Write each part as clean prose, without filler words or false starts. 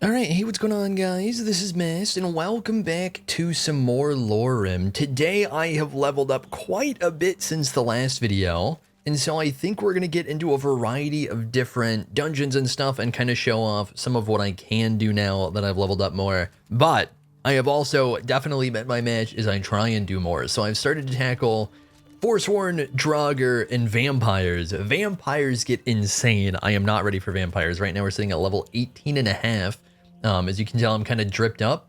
Alright, hey, what's going on, guys? This is Mast, and welcome back to some more LoreRim. Today, I have leveled up quite a bit since the last video, and so I think we're going to get into a variety of different dungeons and stuff and kind of show off some of what I can do now that I've leveled up more. But I have also definitely met my match as I try and do more, so I've started to tackle Forsworn, Draugr, and vampires. Vampires get insane. I am not ready for vampires. Right now, we're sitting at level 18 and a half. As you can tell, I'm kind of dripped up.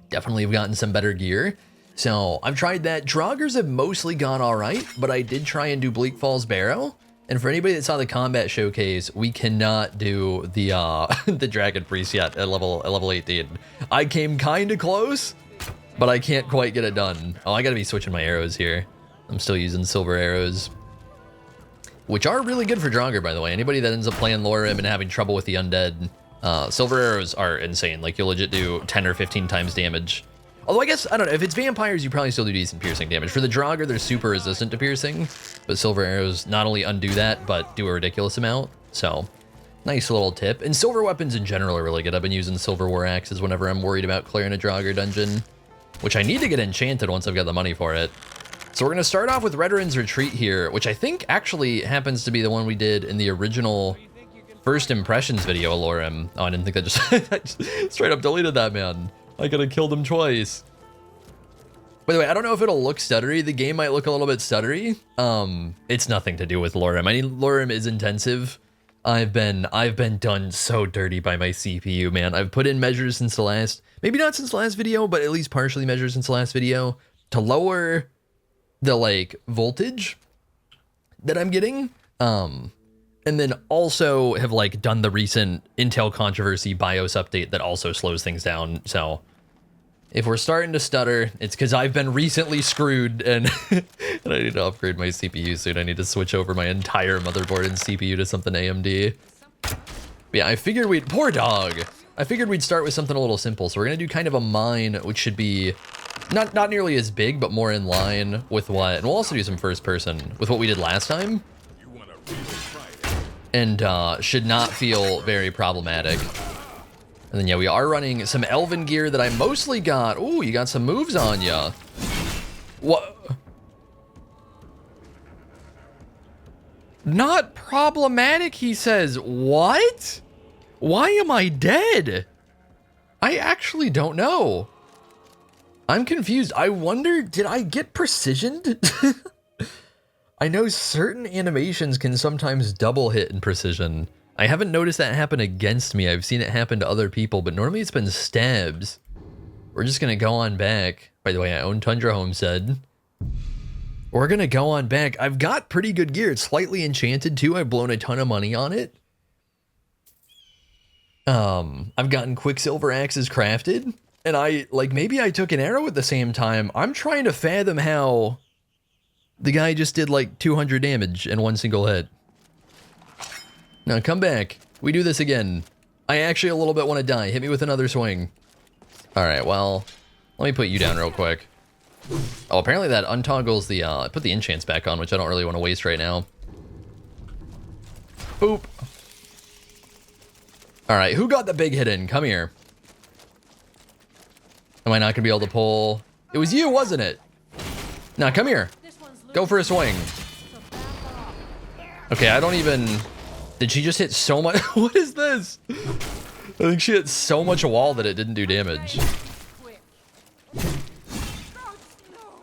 Definitely have gotten some better gear. So I've tried that. Draugrs have mostly gone all right, but I did try and do Bleak Falls Barrow. And for anybody that saw the combat showcase, we cannot do the the Dragon Priest yet at level 18. I came kind of close, but I can't quite get it done. Oh, I gotta be switching my arrows here. I'm still using silver arrows, which are really good for Draugr, by the way. Anybody that ends up playing LoreRim and having trouble with the undead, silver arrows are insane. Like, you'll legit do 10 or 15 times damage. Although, I guess, I don't know, if it's vampires, you probably still do decent piercing damage. For the Draugr, they're super resistant to piercing, but silver arrows not only undo that, but do a ridiculous amount. So, nice little tip. And silver weapons in general are really good. I've been using silver war axes whenever I'm worried about clearing a Draugr dungeon, which I need to get enchanted once I've got the money for it. So we're going to start off with Redoran's Retreat here, which I think actually happens to be the one we did in the original first impressions video of LoreRim. Oh, I didn't think that I just straight up deleted that, man. I could have killed him twice. By the way, I don't know if it'll look stuttery. The game might look a little bit stuttery. It's nothing to do with LoreRim. I mean, LoreRim is intensive. I've been done so dirty by my CPU, man. I've put in measures since the last, maybe not since the last video, but at least partially measures since the last video to lower the like voltage that I'm getting. And then also have like done the recent Intel controversy BIOS update that also slows things down. So if we're starting to stutter, it's because I've been recently screwed and, and I need to upgrade my CPU soon. I need to switch over my entire motherboard and CPU to something AMD. But yeah, I figured poor dog. I figured we'd start with something a little simple. So we're going to do kind of a mine, which should be not nearly as big, but more in line with what, and we'll also do some first person with what we did last time. And should not feel very problematic. And then, yeah, we are running some elven gear that I mostly got. Ooh, you got some moves on ya. What? Not problematic, he says. What? Why am I dead? I actually don't know. I'm confused. I wonder, did I get precisioned? I know certain animations can sometimes double hit in precision. I haven't noticed that happen against me. I've seen it happen to other people, but normally it's been stabs. We're just gonna go on back. By the way, I own Tundra Homestead. We're gonna go on back. I've got pretty good gear. It's slightly enchanted too. I've blown a ton of money on it. I've gotten Quicksilver axes crafted, and maybe I took an arrow at the same time. I'm trying to fathom how the guy just did like 200 damage in one single hit. Now come back. We do this again. I actually a little bit want to die. Hit me with another swing. All right, well, let me put you down real quick. Oh, apparently that untoggles the, I put the enchants back on, which I don't really want to waste right now. Boop. All right, who got the big hit in? Come here. Am I not gonna be able to pull? It was you, wasn't it? Now come here. Go for a swing. Okay, I don't even... Did she just hit so much? What is this? I think she hit so much wall that it didn't do damage.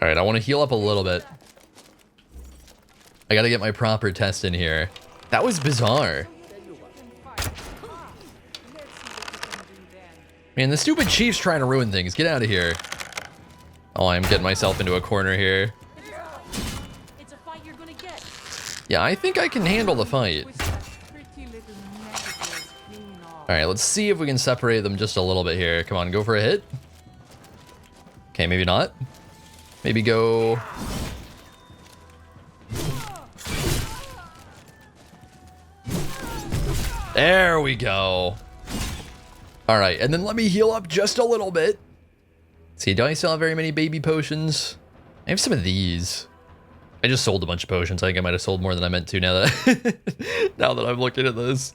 Alright, I want to heal up a little bit. I gotta get my proper test in here. That was bizarre. Man, the stupid chief's trying to ruin things. Get out of here. Oh, I'm getting myself into a corner here. Yeah, I think I can handle the fight. Alright, let's see if we can separate them just a little bit here. Come on, go for a hit. Okay, maybe not. Maybe go... There we go. Alright, and then let me heal up just a little bit. See, do I still have very many baby potions? I have some of these. I just sold a bunch of potions. I think I might have sold more than I meant to now that now that I'm looking at this.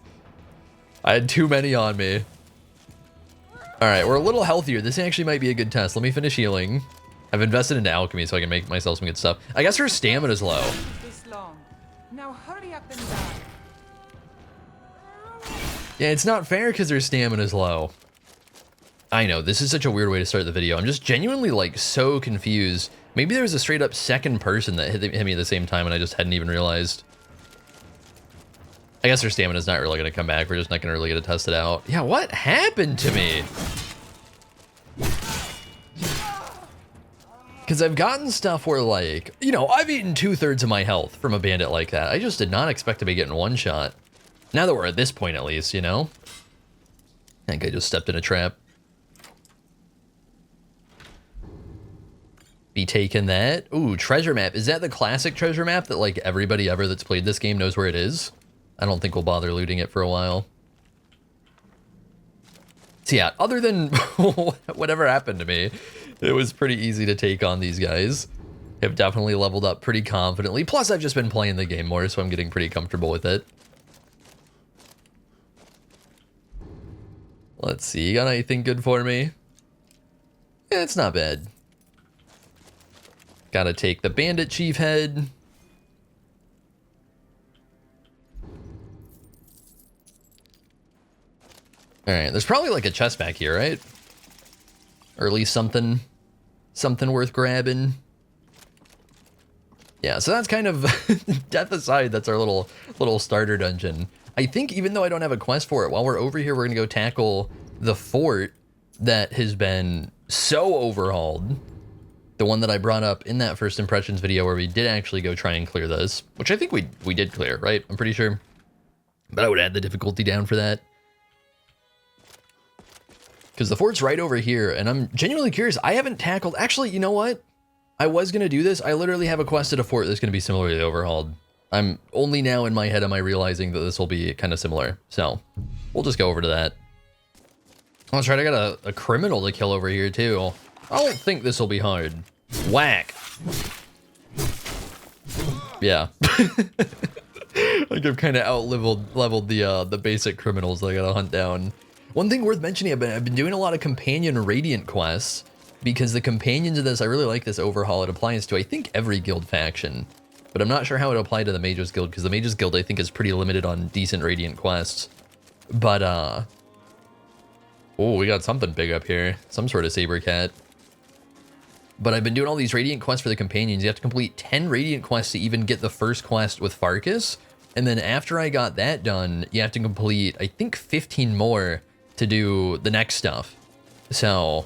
I had too many on me. All right, we're a little healthier. This actually might be a good test. Let me finish healing. I've invested into alchemy so I can make myself some good stuff. I guess her stamina's low. Now hurry up and die. Yeah, it's not fair because her stamina's low. I know, this is such a weird way to start the video. I'm just genuinely, like, so confused. Maybe there was a straight up second person that hit me at the same time and I just hadn't even realized. I guess her stamina's not really going to come back. We're just not going to really get to test it out. Yeah, what happened to me? Because I've gotten stuff where, like, you know, I've eaten 2/3 of my health from a bandit like that. I just did not expect to be getting one shot. Now that we're at this point, at least, you know? I think I just stepped in a trap. Be taking that. Ooh, treasure map. Is that the classic treasure map that, like, everybody ever that's played this game knows where it is? I don't think we'll bother looting it for a while. So yeah, other than whatever happened to me, it was pretty easy to take on these guys. Have definitely leveled up pretty confidently. Plus, I've just been playing the game more, so I'm getting pretty comfortable with it. Let's see, you got anything good for me? Yeah, it's not bad. Gotta take the bandit chief head. Alright, there's probably like a chest back here, right? Or at least something worth grabbing. Yeah, so that's kind of, death aside, that's our little starter dungeon. I think even though I don't have a quest for it, while we're over here, we're gonna go tackle the fort that has been so overhauled. The one that I brought up in that first impressions video where we did actually go try and clear this, which I think we did clear, right? I'm pretty sure. But I would add the difficulty down for that. Because the fort's right over here, and I'm genuinely curious. I haven't tackled... Actually, you know what? I was going to do this. I literally have a quest at a fort that's going to be similarly overhauled. I'm only now in my head am I realizing that this will be kind of similar. So, we'll just go over to that. Oh, that's right. I got a criminal to kill over here, too. I don't think this will be hard. Whack. Yeah. Like I've kind of out-leveled the basic criminals that I gotta hunt down. One thing worth mentioning, I've been doing a lot of companion radiant quests because the companions of this, I really like this overhaul. It applies to, I think, every guild faction, but I'm not sure how it applied to the Mages Guild because the Mages Guild, I think, is pretty limited on decent radiant quests. But, oh, we got something big up here. Some sort of saber cat. But I've been doing all these radiant quests for the companions. You have to complete 10 radiant quests to even get the first quest with Farkas. And then after I got that done, you have to complete, I think, 15 more to do the next stuff. So,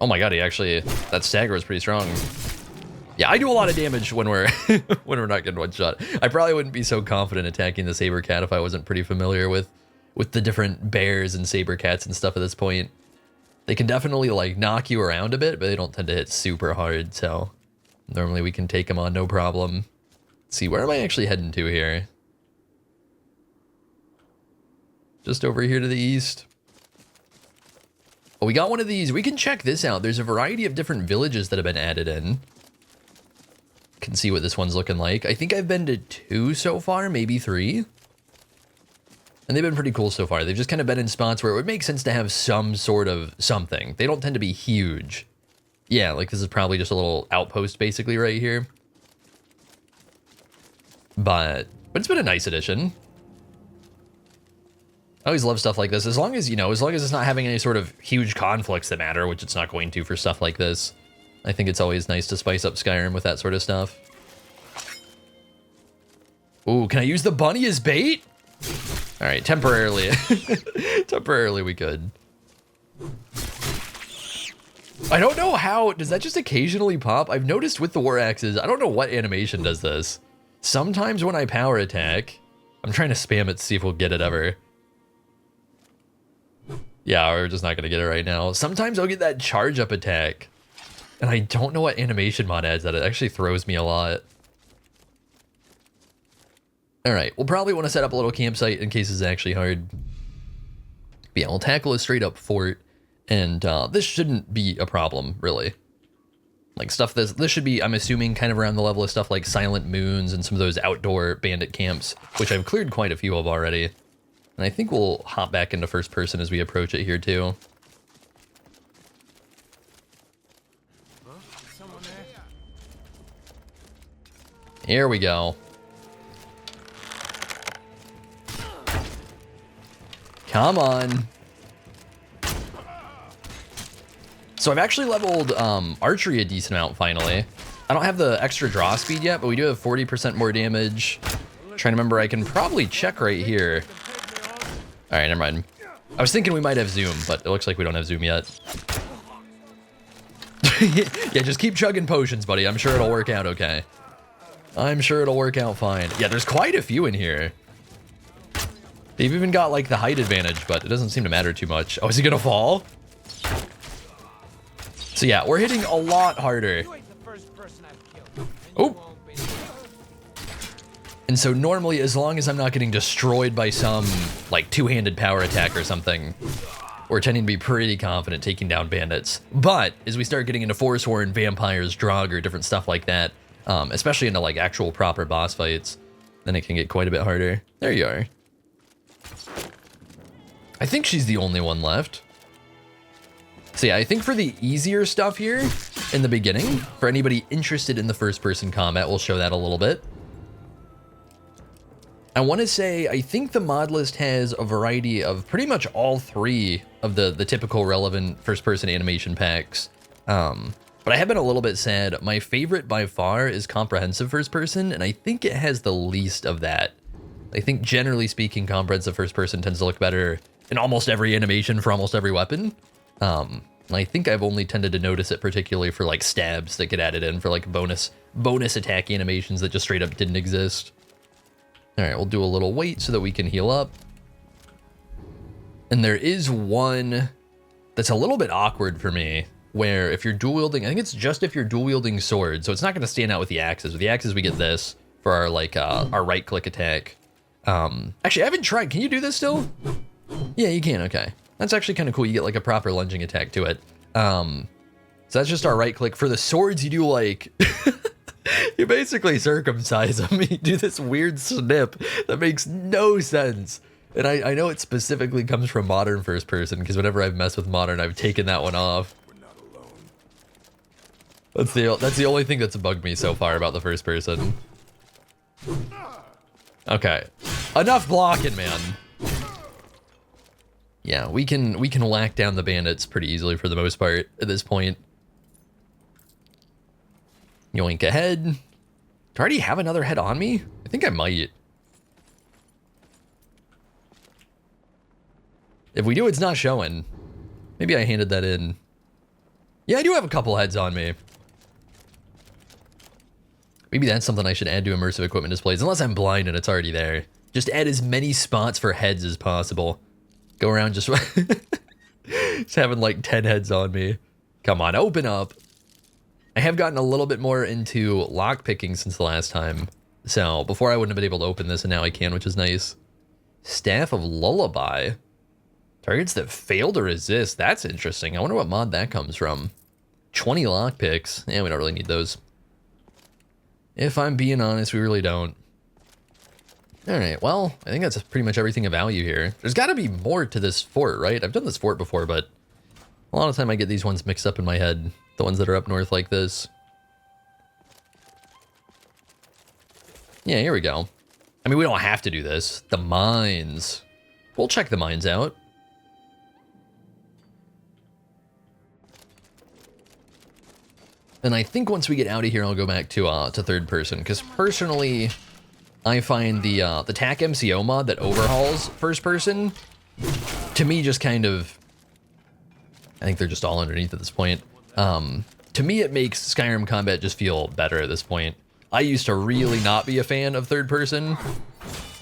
oh my god, that stagger was pretty strong. Yeah, I do a lot of damage when we're when we're not getting one shot. I probably wouldn't be so confident attacking the saber cat if I wasn't pretty familiar with the different bears and saber cats and stuff at this point. They can definitely like knock you around a bit, but they don't tend to hit super hard, so normally we can take them on no problem. Let's see, where am I actually heading to here? Just over here to the east. Oh, we got one of these. We can check this out. There's a variety of different villages that have been added in. Can see what this one's looking like. I think I've been to 2 so far, maybe 3. And they've been pretty cool so far. They've just kind of been in spots where it would make sense to have some sort of something. They don't tend to be huge. Yeah, like this is probably just a little outpost basically right here. But it's been a nice addition. I always love stuff like this, as long as, you know, as long as it's not having any sort of huge conflicts that matter, which it's not going to for stuff like this. I think it's always nice to spice up Skyrim with that sort of stuff. Ooh, can I use the bunny as bait? All right, temporarily. Temporarily we could. I don't know how, does that just occasionally pop? I've noticed with the war axes, I don't know what animation does this. Sometimes when I power attack, I'm trying to spam it to see if we'll get it ever. Yeah, we're just not gonna get it right now. Sometimes I'll get that charge up attack, and I don't know what animation mod adds that. It actually throws me a lot. All right, we'll probably want to set up a little campsite in case it's actually hard. But yeah, we'll tackle a straight up fort, and this shouldn't be a problem, really. Like stuff this should be, I'm assuming, kind of around the level of stuff like Silent Moons and some of those outdoor bandit camps, which I've cleared quite a few of already. And I think we'll hop back into first person as we approach it here too. Here we go. Come on. So I've actually leveled archery a decent amount finally. I don't have the extra draw speed yet, but we do have 40% more damage. Trying to remember, I can probably check right here. All right, never mind. I was thinking we might have zoom, but it looks like we don't have zoom yet. Yeah, just keep chugging potions, buddy. I'm sure it'll work out okay. I'm sure it'll work out fine. Yeah, there's quite a few in here. They've even got like the height advantage, but it doesn't seem to matter too much. Oh, is he gonna fall? So yeah, we're hitting a lot harder. Oh. And so normally, as long as I'm not getting destroyed by some like two-handed power attack or something, we're tending to be pretty confident taking down bandits. But as we start getting into Forsworn, vampires, Draugr, different stuff like that, especially into like actual proper boss fights, then it can get quite a bit harder. There you are. I think she's the only one left. So yeah, I think for the easier stuff here in the beginning, for anybody interested in the first-person combat, we'll show that a little bit. I want to say, I think the mod list has a variety of pretty much all three of the typical relevant first-person animation packs. But I have been a little bit sad. My favorite by far is comprehensive first-person, and I think it has the least of that. I think generally speaking, comprehensive first-person tends to look better in almost every animation for almost every weapon. I think I've only tended to notice it particularly for like stabs that get added in for like bonus attack animations that just straight up didn't exist. All right, we'll do a little wait so that we can heal up. And there is one that's a little bit awkward for me, where if you're dual wielding, I think it's just if you're dual wielding swords, so it's not going to stand out with the axes. With the axes, we get this for our like our right click attack. Actually, I haven't tried. Can you do this still? Yeah, you can. Okay, that's actually kind of cool. You get like a proper lunging attack to it. So that's just our right click. For the swords, you do like. You basically circumcise them. You do this weird snip that makes no sense. And I know it specifically comes from modern first person, because whenever I've messed with modern, I've taken that one off. That's the only thing that's bugged me so far about the first person. Okay. Enough blocking, man. Yeah, we can whack down the bandits pretty easily for the most part at this point. Yoink a head. Do I already have another head on me? I think I might. If we do, it's not showing. Maybe I handed that in. Yeah, I do have a couple heads on me. Maybe that's something I should add to immersive equipment displays, unless I'm blind and it's already there. Just add as many spots for heads as possible. Go around just, just having like 10 heads on me. Come on, open up. I have gotten a little bit more into lockpicking since the last time. So before I wouldn't have been able to open this, and now I can, which is nice. Staff of Lullaby. Targets that fail to resist. That's interesting. I wonder what mod that comes from. 20 lockpicks. Yeah, we don't really need those. If I'm being honest, we really don't. Alright, well, I think that's pretty much everything of value here. There's got to be more to this fort, right? I've done this fort before, but a lot of time I get these ones mixed up in my head. The ones that are up north like this. Yeah, here we go. I mean, we don't have to do this. The mines. We'll check the mines out. And I think once we get out of here, I'll go back to third person, because personally, I find the TAC MCO mod that overhauls first person, to me, just kind of, I think they're just all underneath at this point. To me, it makes Skyrim combat just feel better at this point. I used to really not be a fan of third person,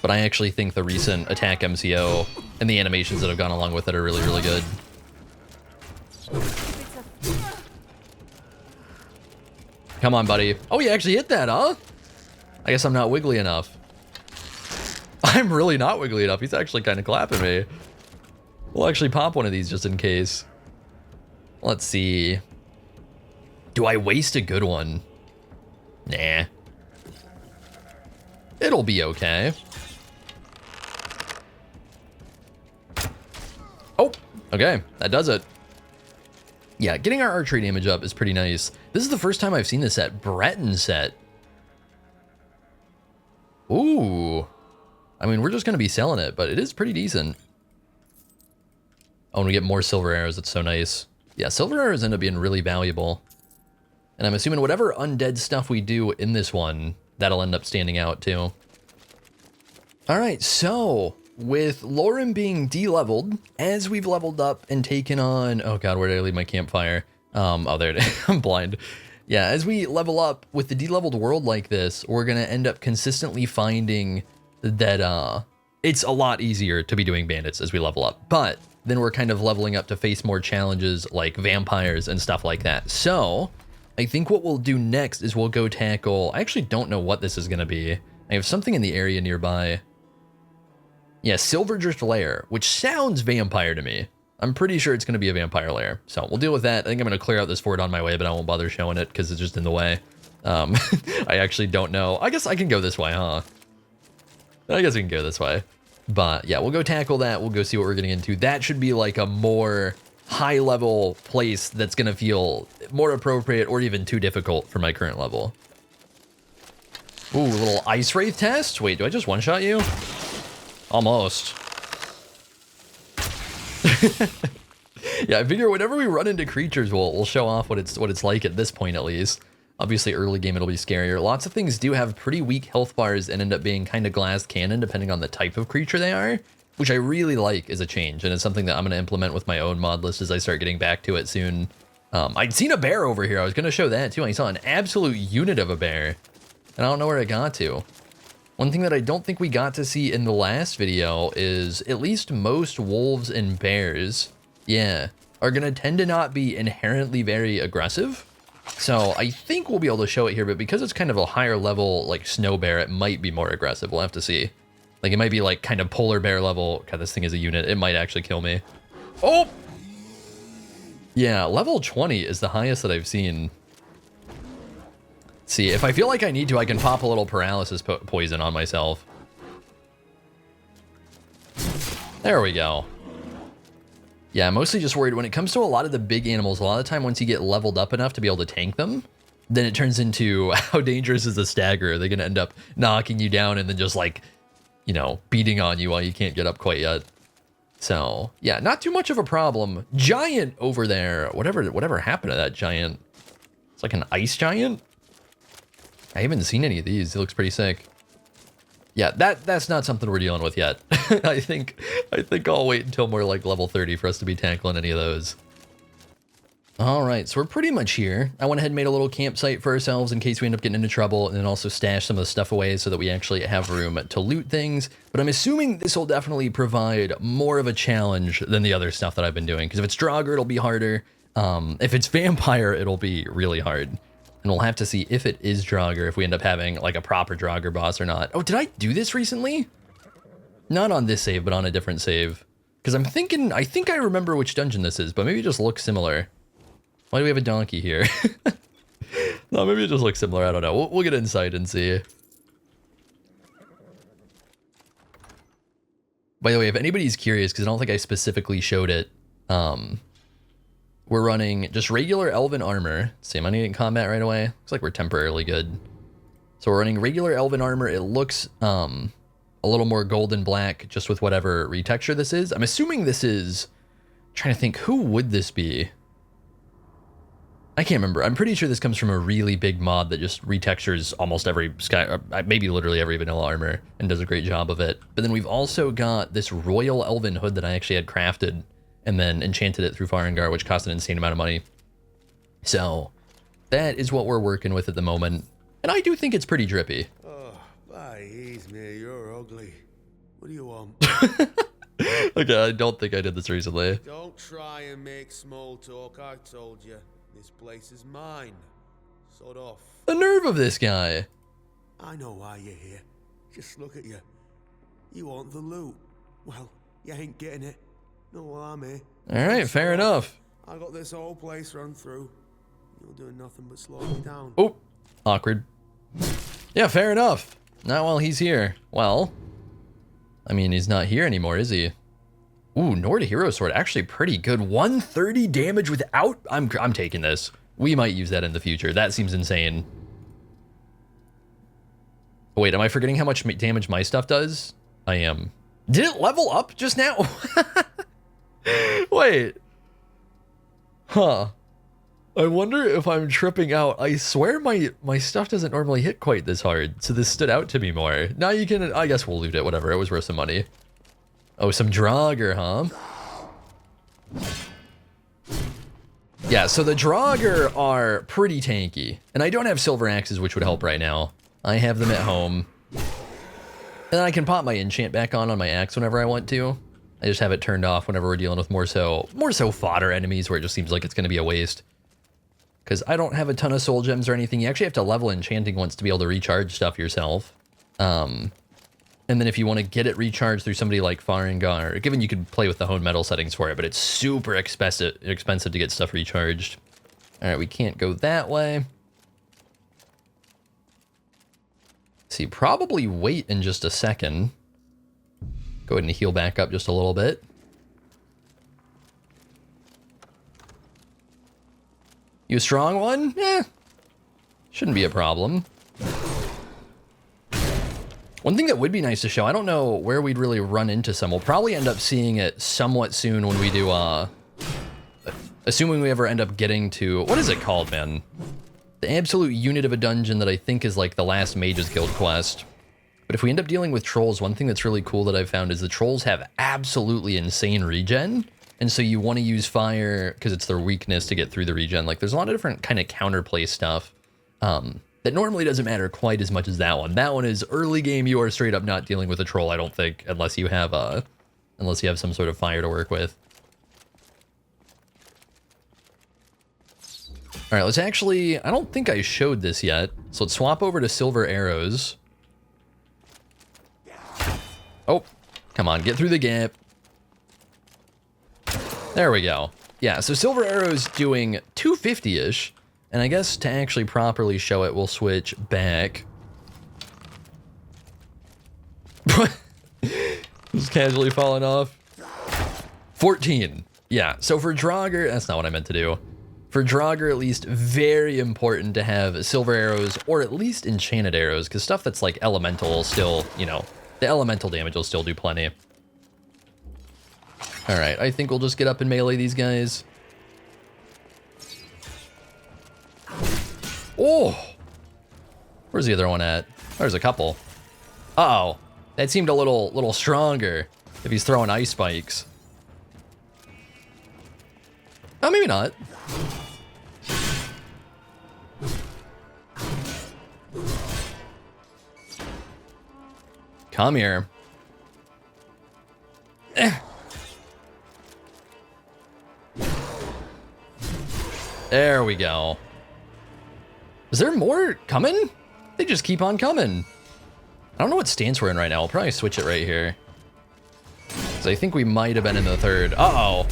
but I actually think the recent attack MCO and the animations that have gone along with it are really, really good. Come on, buddy. Oh, you actually hit that, huh? I guess I'm not wiggly enough. I'm really not wiggly enough. He's actually kind of clapping me. We'll actually pop one of these just in case. Let's see. Do I waste a good one? Nah. It'll be okay. Oh, okay. That does it. Yeah, getting our archery damage up is pretty nice. This is the first time I've seen this set. Breton set. Ooh. I mean, we're just going to be selling it, but it is pretty decent. Oh, and we get more silver arrows. That's so nice. Yeah, silver arrows end up being really valuable. And I'm assuming whatever undead stuff we do in this one, that'll end up standing out too. All right, so with LoreRim being de-leveled, as we've leveled up and taken on... Oh god, where did I leave my campfire? Oh, there it is. I'm blind. Yeah, as we level up with the de-leveled world like this, we're going to end up consistently finding that it's a lot easier to be doing bandits as we level up. But then we're kind of leveling up to face more challenges like vampires and stuff like that. So I think what we'll do next is we'll go tackle... I actually don't know what this is going to be. I have something in the area nearby. Yeah, Silverdrift Lair, which sounds vampire to me. I'm pretty sure it's going to be a vampire lair. So we'll deal with that. I think I'm going to clear out this fort on my way, but I won't bother showing it because it's just in the way. I actually don't know. I guess I can go this way, huh? I guess we can go this way. But yeah, we'll go tackle that. We'll go see what we're getting into. That should be like a more high-level place that's going to feel more appropriate or even too difficult for my current level. Ooh, a little ice wraith test? Wait, do I just one-shot you? Almost. Yeah, I figure whenever we run into creatures, we'll show off what it's like at this point at least. Obviously, early game it'll be scarier. Lots of things do have pretty weak health bars and end up being kind of glass cannon depending on the type of creature they are, which I really like as a change, and it's something that I'm going to implement with my own mod list as I start getting back to it soon. I'd seen a bear over here. I was going to show that too. I saw an absolute unit of a bear, and I don't know where it got to. One thing that I don't think we got to see in the last video is at least most wolves and bears, yeah, are going to tend to not be inherently very aggressive. So I think we'll be able to show it here, but because it's kind of a higher level, like snow bear, it might be more aggressive. We'll have to see. Like it might be like kind of polar bear level. God, this thing is a unit. It might actually kill me. Oh! Yeah, level 20 is the highest that I've seen. See, if I feel like I need to, I can pop a little paralysis poison on myself. There we go. Yeah, I'm mostly just worried when it comes to a lot of the big animals, a lot of the time once you get leveled up enough to be able to tank them, then it turns into how dangerous is a stagger. They're going to end up knocking you down and then just like, you know, beating on you while you can't get up quite yet. So, yeah, not too much of a problem. Giant over there. Whatever happened to that giant? It's like an ice giant? I haven't seen any of these. It looks pretty sick. Yeah, that's not something we're dealing with yet. I think I'll wait until more like level 30 for us to be tackling any of those. All right, so we're pretty much here. I went ahead and made a little campsite for ourselves in case we end up getting into trouble, and then also stash some of the stuff away so that we actually have room to loot things. But I'm assuming this will definitely provide more of a challenge than the other stuff that I've been doing, because if it's Draugr, it'll be harder. If it's vampire, it'll be really hard. And we'll have to see if it is Draugr, if we end up having like a proper Draugr boss or not. Oh, did I do this recently? Not on this save, but on a different save. Because I'm thinking, I think I remember which dungeon this is, but maybe it just looks similar. Why do we have a donkey here? No, maybe it just looks similar. I don't know. We'll get inside and see. By the way, if anybody's curious, because I don't think I specifically showed it, we're running just regular elven armor. See, am I in combat right away? Looks like we're temporarily good. So we're running regular elven armor. It looks a little more golden black just with whatever retexture this is. I'm assuming this is... I'm trying to think, who would this be? I can't remember. I'm pretty sure this comes from a really big mod that just retextures almost every maybe literally every vanilla armor and does a great job of it. But then we've also got this royal elven hood that I actually had crafted and then enchanted it through Farengar, which cost an insane amount of money. So that is what we're working with at the moment. And I do think it's pretty drippy. Oh, please, me, you're ugly. What do you want? Okay, I don't think I did this recently. Don't try and make small talk, I told you. This place is mine. Sod off. The nerve of this guy. I know why you're here. Just look at you. You want the loot. Well, you ain't getting it. No, well, I'm here. Alright, fair enough. I got this whole place run through. You're doing nothing but slow me down. Oh, awkward. Yeah, fair enough. Not while he's here. Well, I mean, he's not here anymore, is he? Ooh, Nord Hero Sword, actually pretty good. 130 damage without... I'm taking this. We might use that in the future. That seems insane. Wait, am I forgetting how much damage my stuff does? I am. Did it level up just now? Wait. Huh. I wonder if I'm tripping out. I swear my stuff doesn't normally hit quite this hard, so this stood out to me more. Now you can, I guess we'll loot it, whatever. It was worth some money. Oh, some Draugr, huh? Yeah, so the Draugr are pretty tanky. And I don't have silver axes, which would help right now. I have them at home. And I can pop my enchant back on my axe whenever I want to. I just have it turned off whenever we're dealing with more so fodder enemies where it just seems like it's going to be a waste. Because I don't have a ton of soul gems or anything. You actually have to level enchanting once to be able to recharge stuff yourself. And then if you want to get it recharged through somebody like Farengar, given you could play with the hone metal settings for it, but it's super expensive to get stuff recharged. All right, we can't go that way. See, probably wait in just a second. Go ahead and heal back up just a little bit. You a strong one? Eh, shouldn't be a problem. One thing that would be nice to show, I don't know where we'd really run into some. We'll probably end up seeing it somewhat soon when we do, assuming we ever end up getting to, what is it called, man? The absolute unit of a dungeon that I think is like the last Mage's Guild quest. But if we end up dealing with trolls, one thing that's really cool that I've found is the trolls have absolutely insane regen. And so you want to use fire because it's their weakness to get through the regen. Like there's a lot of different kind of counterplay stuff that normally doesn't matter quite as much as that one. That one is early game. You are straight up not dealing with a troll, I don't think, unless you have some sort of fire to work with. All right, let's actually, I don't think I showed this yet. So let's swap over to silver arrows. Oh, come on, get through the gap. There we go. Yeah, so silver arrows doing 250-ish. And I guess to actually properly show it, we'll switch back. Just casually falling off. 14. Yeah, so for Draugr, that's not what I meant to do. For Draugr, at least, very important to have silver arrows, or at least enchanted arrows, because stuff that's like elemental will still, you know, the elemental damage will still do plenty. Alright, I think we'll just get up and melee these guys. Oh! Where's the other one at? There's a couple. Uh-oh. That seemed a little stronger if he's throwing ice spikes. Oh, maybe not. Come here. There we go. Is there more coming? They just keep on coming. I don't know what stance we're in right now. I'll probably switch it right here. Because I think we might have been in the third. Uh-oh.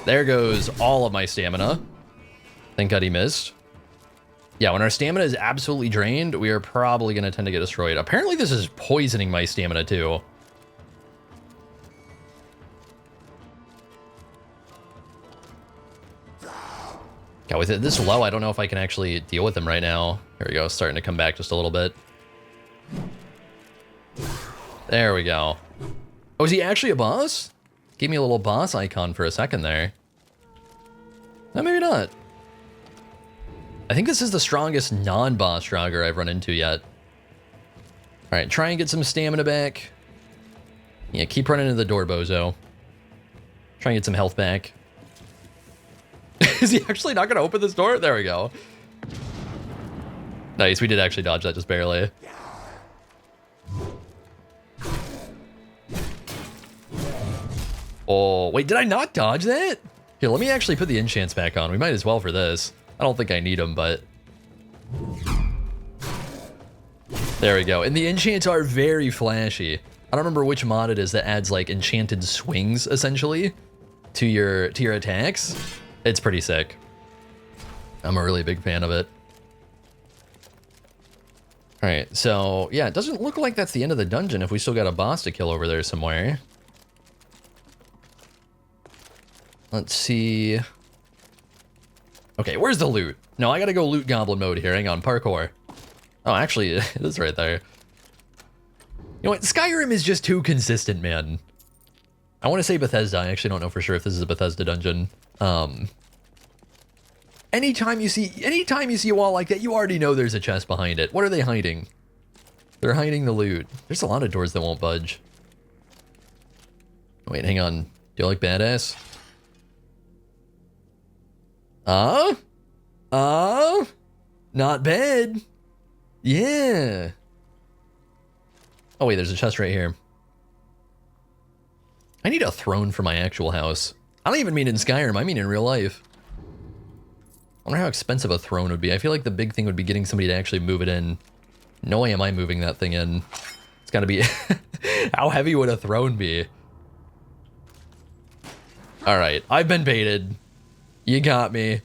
There goes all of my stamina. Thank God he missed. Yeah, when our stamina is absolutely drained, we are probably going to tend to get destroyed. Apparently this is poisoning my stamina too. Yeah, with it this low, I don't know if I can actually deal with him right now. Here we go, starting to come back just a little bit. There we go. Oh, is he actually a boss? Gave me a little boss icon for a second there. No, maybe not. I think this is the strongest non-boss Draugr I've run into yet. All right, try and get some stamina back. Yeah, keep running into the door, bozo. Try and get some health back. Is he actually not going to open this door? There we go. Nice, we did actually dodge that just barely. Oh, wait, did I not dodge that? Here, let me actually put the enchants back on. We might as well for this. I don't think I need them, but... There we go. And the enchants are very flashy. I don't remember which mod it is that adds, like, enchanted swings, essentially, to your attacks. It's pretty sick. I'm a really big fan of it. Alright, so, yeah, it doesn't look like that's the end of the dungeon if we still got a boss to kill over there somewhere. Let's see. Okay, where's the loot? No, I gotta go loot goblin mode here. Hang on, parkour. Oh, actually, it is right there. You know what? Skyrim is just too consistent, man. I want to say Bethesda. I actually don't know for sure if this is a Bethesda dungeon. Anytime you see a wall like that, you already know there's a chest behind it. What are they hiding? They're hiding the loot. There's a lot of doors that won't budge. Wait, hang on. Do you like badass? Not bad. Yeah. Oh wait, there's a chest right here. I need a throne for my actual house. I don't even mean in Skyrim, I mean in real life. I wonder how expensive a throne would be. I feel like the big thing would be getting somebody to actually move it in. No way am I moving that thing in. It's gotta be... How heavy would a throne be? Alright, I've been baited. You got me.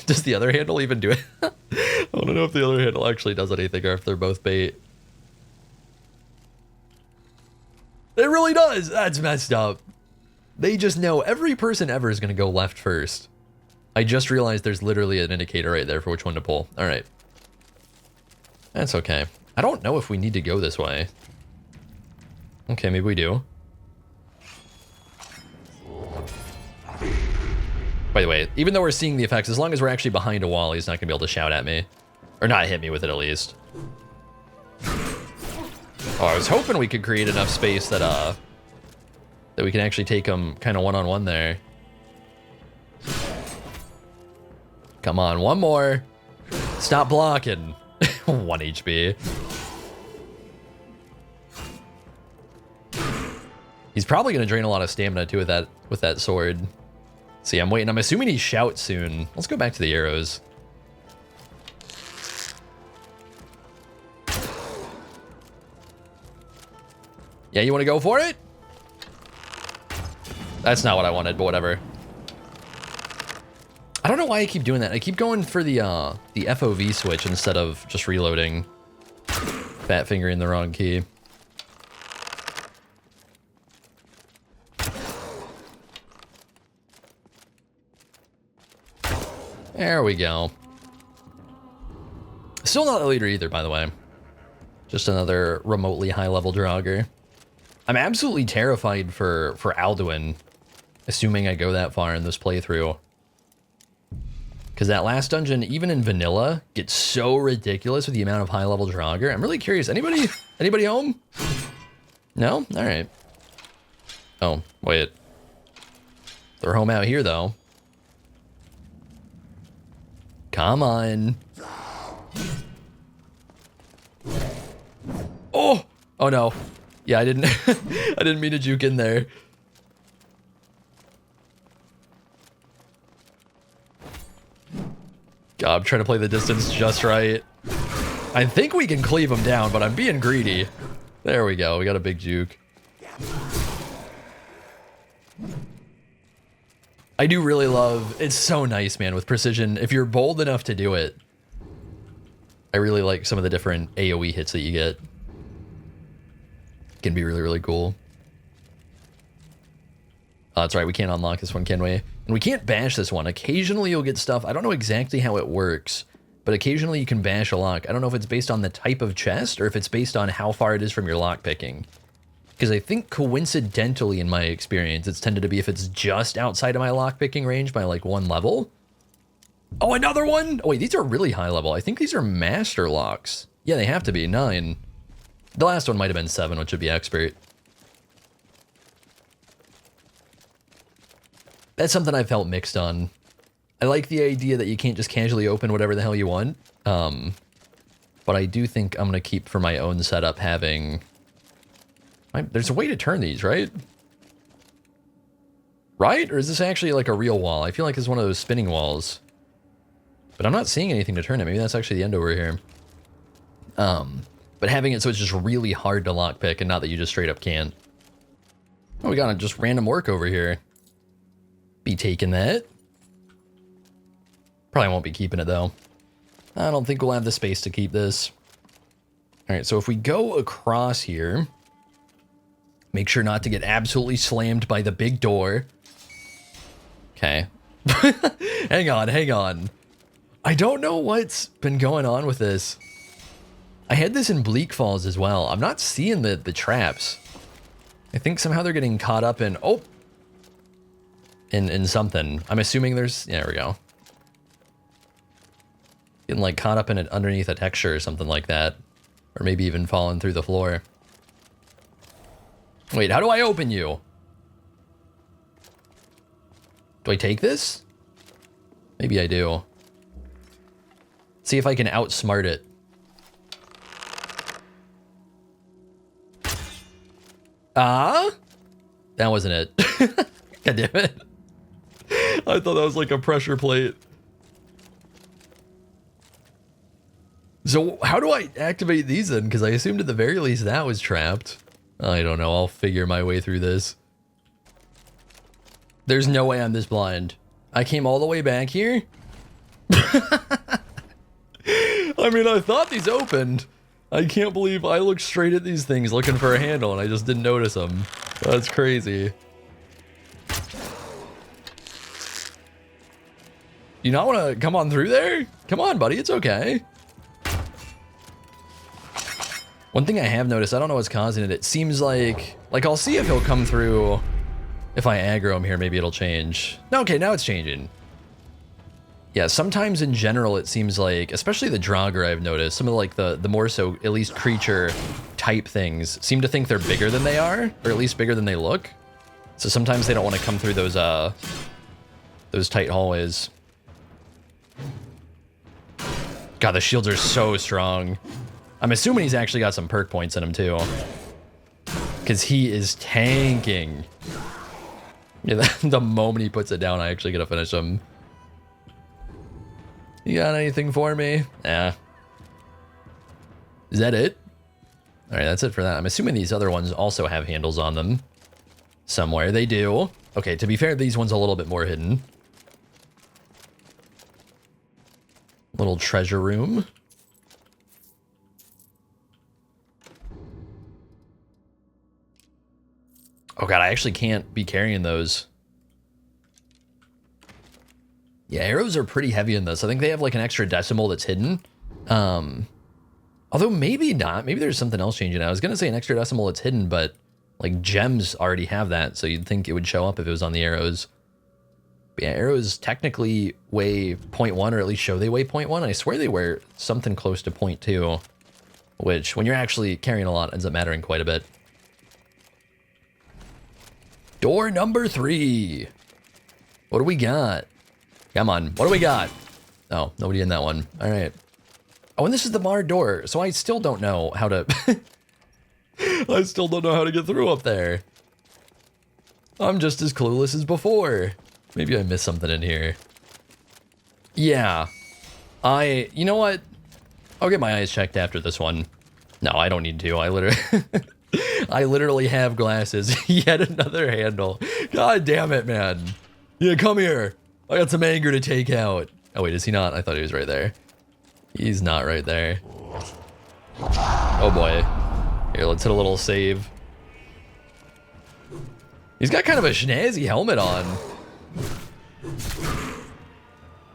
Does the other handle even do it? I don't know if the other handle actually does anything or if they're both bait. It really does! That's messed up. They just know every person ever is gonna go left first. I just realized there's literally an indicator right there for which one to pull. Alright. That's okay. I don't know if we need to go this way. Okay, maybe we do. By the way, even though we're seeing the effects, as long as we're actually behind a wall, he's not gonna be able to shout at me. Or not hit me with it, at least. Oh, I was hoping we could create enough space that, that we can actually take him kind of one-on-one there. Come on, one more. Stop blocking. 1 HP. He's probably gonna drain a lot of stamina too with that sword. See, I'm waiting. I'm assuming he shouts soon. Let's go back to the arrows. Yeah, you want to go for it? That's not what I wanted, but whatever. I don't know why I keep doing that. I keep going for the FOV switch instead of just reloading. Fat fingering the wrong key. There we go. Still not the leader either, by the way. Just another remotely high-level Draugr. I'm absolutely terrified for Alduin, assuming I go that far in this playthrough. Because that last dungeon, even in vanilla, gets so ridiculous with the amount of high-level Draugr. I'm really curious. Anybody home? No? Alright. Oh, wait. They're home out here, though. Come on. Oh! Oh no. Yeah, I didn't I didn't mean to juke in there. God, I'm trying to play the distance just right. I think we can cleave him down, but I'm being greedy. There we go. We got a big juke. I do really love... It's so nice, man, with precision. If you're bold enough to do it. I really like some of the different AoE hits that you get. Can be really, really cool. Oh, that's right. We can't unlock this one, can we? And we can't bash this one. Occasionally you'll get stuff. I don't know exactly how it works, but occasionally you can bash a lock. I don't know if it's based on the type of chest or if it's based on how far it is from your lock picking. Because I think coincidentally, in my experience, it's tended to be if it's just outside of my lock picking range by like 1 level. Oh, another one? Oh, wait, these are really high level. I think these are master locks. Yeah, they have to be 9. The last one might have been 7, which would be expert. That's something I felt mixed on. I like the idea that you can't just casually open whatever the hell you want. But I do think I'm going to keep for my own setup having... There's a way to turn these, right? Right? Or is this actually like a real wall? I feel like it's one of those spinning walls. But I'm not seeing anything to turn it. Maybe that's actually the end over here. But having it so it's just really hard to lockpick and not that you just straight up can't. Oh, we got just random work over here. Be taking that. Probably won't be keeping it though. I don't think we'll have the space to keep this. Alright, so if we go across here, make sure not to get absolutely slammed by the big door. Okay. Hang on, hang on. I don't know what's been going on with this. I had this in Bleak Falls as well. I'm not seeing the traps. I think somehow they're getting caught up in, oh, in something. I'm assuming there's, yeah, there we go. Getting like caught up in it underneath a texture or something like that. Or maybe even falling through the floor. Wait, how do I open you? Do I take this? Maybe I do. See if I can outsmart it. Ah? That wasn't it. God damn it. I thought that was like a pressure plate. So how do I activate these then? Because I assumed at the very least that was trapped. I don't know. I'll figure my way through this. There's no way I'm this blind. I came all the way back here? I mean, I thought these opened. I can't believe I looked straight at these things looking for a handle and I just didn't notice them. That's crazy. You not want to come on through there? Come on, buddy. It's okay. One thing I have noticed, I don't know what's causing it. It seems like I'll see if he'll come through. If I aggro him here, maybe it'll change. No, okay, now it's changing. Yeah, sometimes in general, it seems like, especially the Draugr I've noticed, some of the, like the more so, at least creature type things seem to think they're bigger than they are, or at least bigger than they look. So sometimes they don't want to come through those tight hallways. God, the shields are so strong. I'm assuming he's actually got some perk points in him too. Because he is tanking. Yeah, the moment he puts it down, I actually gotta finish him. You got anything for me? Nah. Is that it? Alright, that's it for that. I'm assuming these other ones also have handles on them. Somewhere. They do. Okay, to be fair, these ones are a little bit more hidden. Little treasure room. Oh god, I actually can't be carrying those. Yeah, arrows are pretty heavy in this. I think they have like an extra decimal that's hidden. Although maybe not. Maybe there's something else changing. I was going to say an extra decimal that's hidden, but like gems already have that. So you'd think it would show up if it was on the arrows. But yeah, arrows technically weigh 0.1, or at least show they weigh 0.1. I swear they weigh something close to 0.2, which when you're actually carrying a lot ends up mattering quite a bit. Door number 3. What do we got? Come on, what do we got? Oh, nobody in that one. All right. Oh, and this is the barred door, so I still don't know how to... I still don't know how to get through up there. I'm just as clueless as before. Maybe I missed something in here. Yeah. You know what? I'll get my eyes checked after this one. No, I don't need to. I literally have glasses. Yet another handle. God damn it, man. Yeah, come here. I got some anger to take out. Oh, wait, is he not? I thought he was right there. He's not right there. Oh, boy. Here, let's hit a little save. He's got kind of a snazzy helmet on.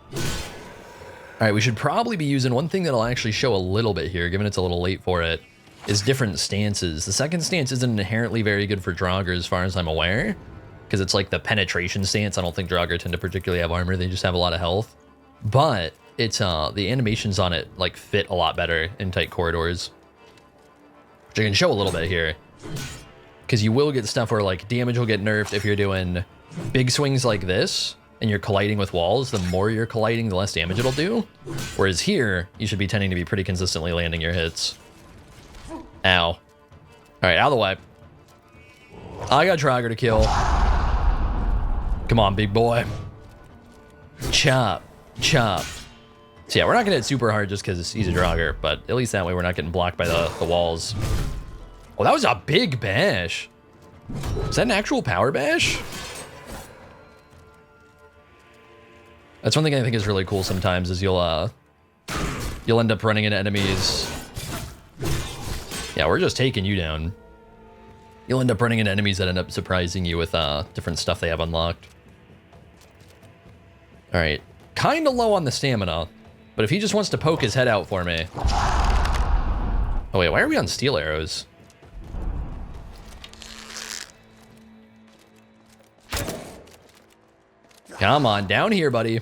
All right, we should probably be using one thing that'll actually show a little bit here, given it's a little late for it, is different stances. The second stance isn't inherently very good for Draugr as far as I'm aware, because it's like the penetration stance. I don't think Draugr tend to particularly have armor. They just have a lot of health. But it's the animations on it like fit a lot better in tight corridors. Which I can show a little bit here. Because you will get stuff where like damage will get nerfed if you're doing big swings like this and you're colliding with walls. The more you're colliding, the less damage it'll do. Whereas here, you should be tending to be pretty consistently landing your hits. Ow. All right, out of the way. I got Draugr to kill. Come on, big boy. Chop. Chop. So yeah, we're not gonna hit super hard just because he's a Draugr, but at least that way we're not getting blocked by the walls. Oh, that was a big bash. Is that an actual power bash? That's one thing I think is really cool sometimes is you'll end up running into enemies. Yeah, we're just taking you down. You'll end up running into enemies that end up surprising you with different stuff they have unlocked. All right, kind of low on the stamina, but if he just wants to poke his head out for me. Oh wait, why are we on steel arrows? Come on, down here, buddy.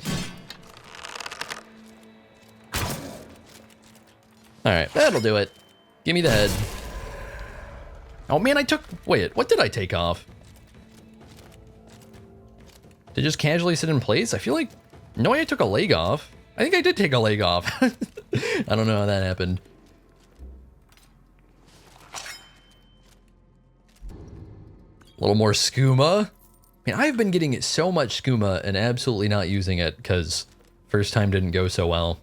Alright, that'll do it. Give me the head. Oh man, wait, what did I take off? Did it just casually sit in place? I feel like, no, I took a leg off. I think I did take a leg off. I don't know how that happened. A little more skooma. Man, I've been getting so much skooma and absolutely not using it because first time didn't go so well.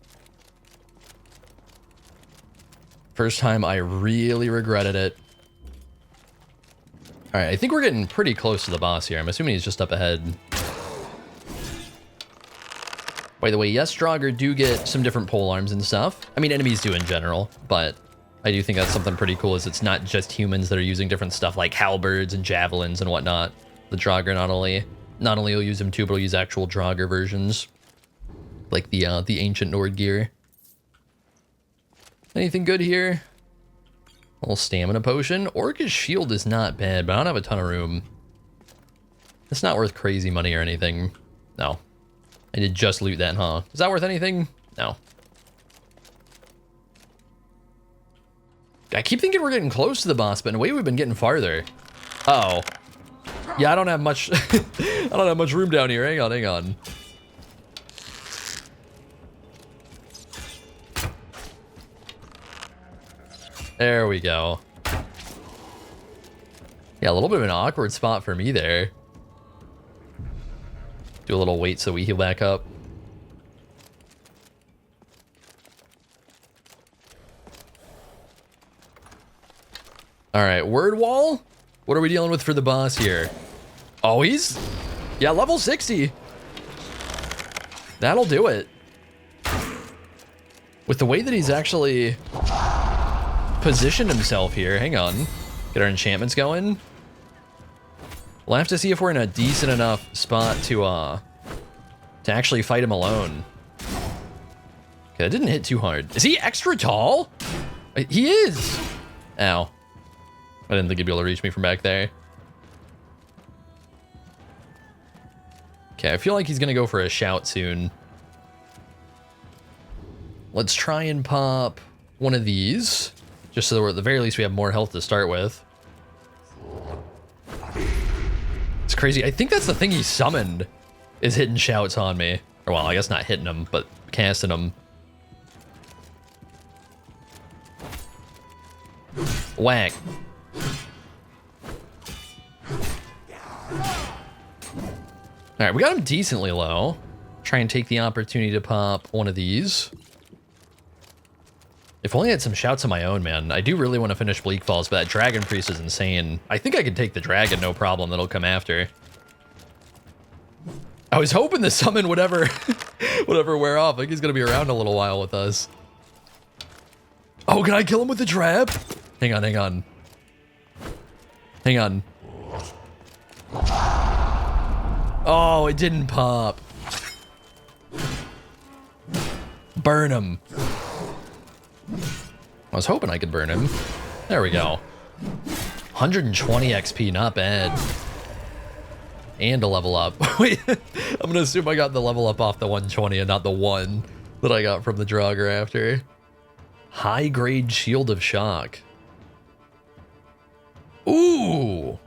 First time I really regretted it. Alright, I think we're getting pretty close to the boss here. I'm assuming he's just up ahead. By the way, yes, Draugr do get some different pole arms and stuff. I mean, enemies do in general, but I do think that's something pretty cool is it's not just humans that are using different stuff like halberds and javelins and whatnot. The Draugr not only will use them too, but will use actual Draugr versions. Like the ancient Nord gear. Anything good here? A little stamina potion. Orc's shield is not bad, but I don't have a ton of room. It's not worth crazy money or anything. No. I did just loot that, huh? Is that worth anything? No. I keep thinking we're getting close to the boss, but in a way we've been getting farther. Uh-oh. Yeah, I don't have much I don't have much room down here. Hang on, hang on. There we go. Yeah, a little bit of an awkward spot for me there. Do a little wait so we heal back up. All right, word wall. What are we dealing with for the boss here? Oh, yeah, level 60. That'll do it. With the way that he's actually positioned himself here. Hang on. Get our enchantments going. We'll have to see if we're in a decent enough spot to actually fight him alone. Okay, that didn't hit too hard. Is he extra tall? He is. Ow. I didn't think he'd be able to reach me from back there. Okay, I feel like he's gonna go for a shout soon. Let's try and pop one of these. Just so that at the very least we have more health to start with. It's crazy. I think that's the thing he summoned, is hitting shouts on me. Or well, I guess not hitting them, but casting them. Whack. Alright, we got him decently low. Try and take the opportunity to pop one of these. If only I had some shouts of my own, man. I do really want to finish Bleak Falls, but that Dragon Priest is insane. I think I can take the dragon, no problem, that'll come after. I was hoping the summon would ever wear off. I think he's going to be around a little while with us. Oh, can I kill him with the trap? Hang on, hang on. Hang on. Oh, it didn't pop. Burn him. I was hoping I could burn him. There we go. 120 XP, not bad. And a level up. Wait, I'm gonna assume I got the level up off the 120 and not the one that I got from the Draugr after. High grade Shield of Shock. Ooh.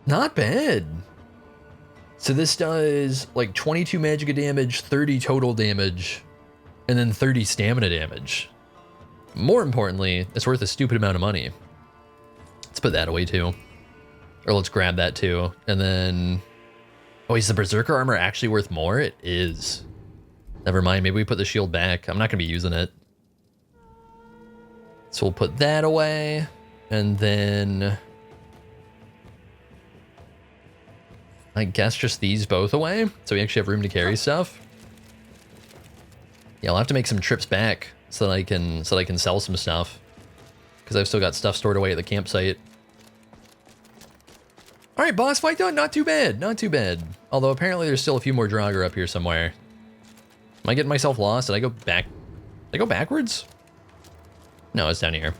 Not bad. So this does like 22 magic damage, 30 total damage, and then 30 stamina damage. More importantly, it's worth a stupid amount of money. Let's put that away too. Or let's grab that too. And then, oh, is the Berserker armor actually worth more? It is. Never mind, maybe we put the shield back. I'm not gonna be using it. So we'll put that away. And then I guess just these both away, so we actually have room to carry stuff. Yeah, I'll have to make some trips back so that I can sell some stuff, because I've still got stuff stored away at the campsite. All right, boss fight done. Not too bad, not too bad. Although apparently there's still a few more Draugr up here somewhere. Am I getting myself lost? Did I go back Did I go backwards? No, it's down here.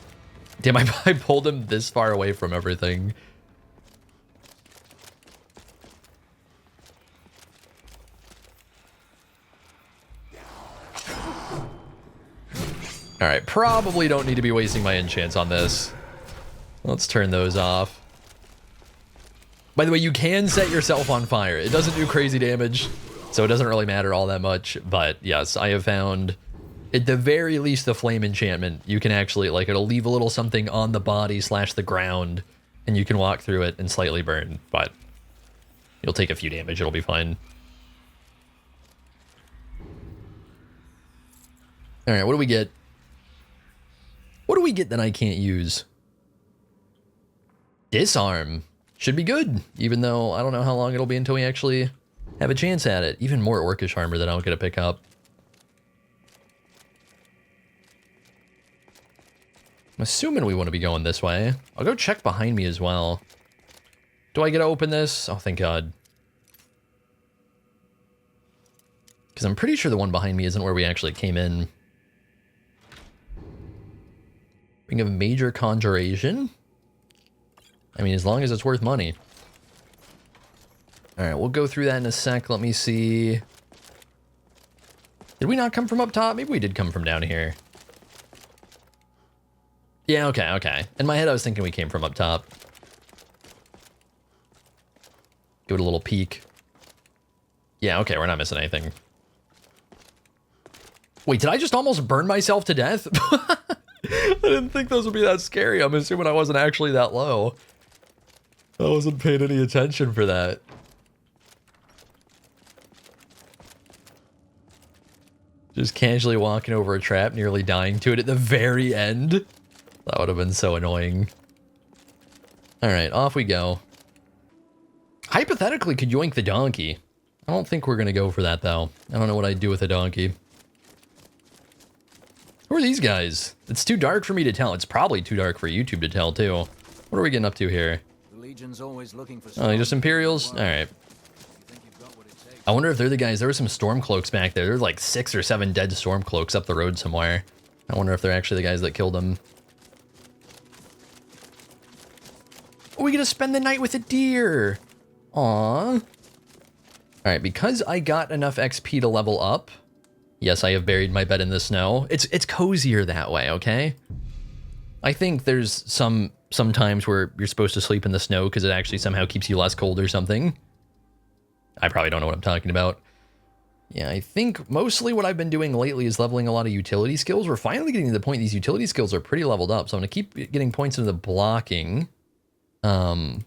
Damn, I pulled him this far away from everything. Alright, probably don't need to be wasting my enchants on this. Let's turn those off. By the way, you can set yourself on fire. It doesn't do crazy damage, so it doesn't really matter all that much. But yes, I have found, at the very least, the flame enchantment, you can actually, like, it'll leave a little something on the body / the ground, and you can walk through it and slightly burn, but you'll take a few damage, it'll be fine. Alright, what do we get? What do we get that I can't use? Disarm. Should be good, even though I don't know how long it'll be until we actually have a chance at it. Even more orcish armor that I don't get to pick up. I'm assuming we want to be going this way. I'll go check behind me as well. Do I get to open this? Oh, thank God. Because I'm pretty sure the one behind me isn't where we actually came in. Ring of Major Conjuration. I mean, as long as it's worth money. Alright, we'll go through that in a sec. Let me see. Did we not come from up top? Maybe we did come from down here. Yeah, okay. In my head, I was thinking we came from up top. Give it a little peek. Yeah, okay, we're not missing anything. Wait, did I just almost burn myself to death? I didn't think those would be that scary. I'm assuming I wasn't actually that low. I wasn't paying any attention for that. Just casually walking over a trap, nearly dying to it at the very end. That would have been so annoying. Alright, off we go. Hypothetically, could yoink the donkey. I don't think we're going to go for that, though. I don't know what I'd do with a donkey. Who are these guys? It's too dark for me to tell. It's probably too dark for YouTube to tell, too. What are we getting up to here? The Legion's always looking for oh, just Imperials? Alright. I wonder if they're the guys. There were some Stormcloaks back there. There's like 6 or 7 dead Stormcloaks up the road somewhere. I wonder if they're actually the guys that killed them. Oh, we get to spend the night with a deer. Aww. Alright, because I got enough XP to level up. Yes, I have buried my bed in the snow. It's cozier that way, okay? I think there's some times where you're supposed to sleep in the snow because it actually somehow keeps you less cold or something. I probably don't know what I'm talking about. Yeah, I think mostly what I've been doing lately is leveling a lot of utility skills. We're finally getting to the point these utility skills are pretty leveled up, so I'm going to keep getting points into the blocking. And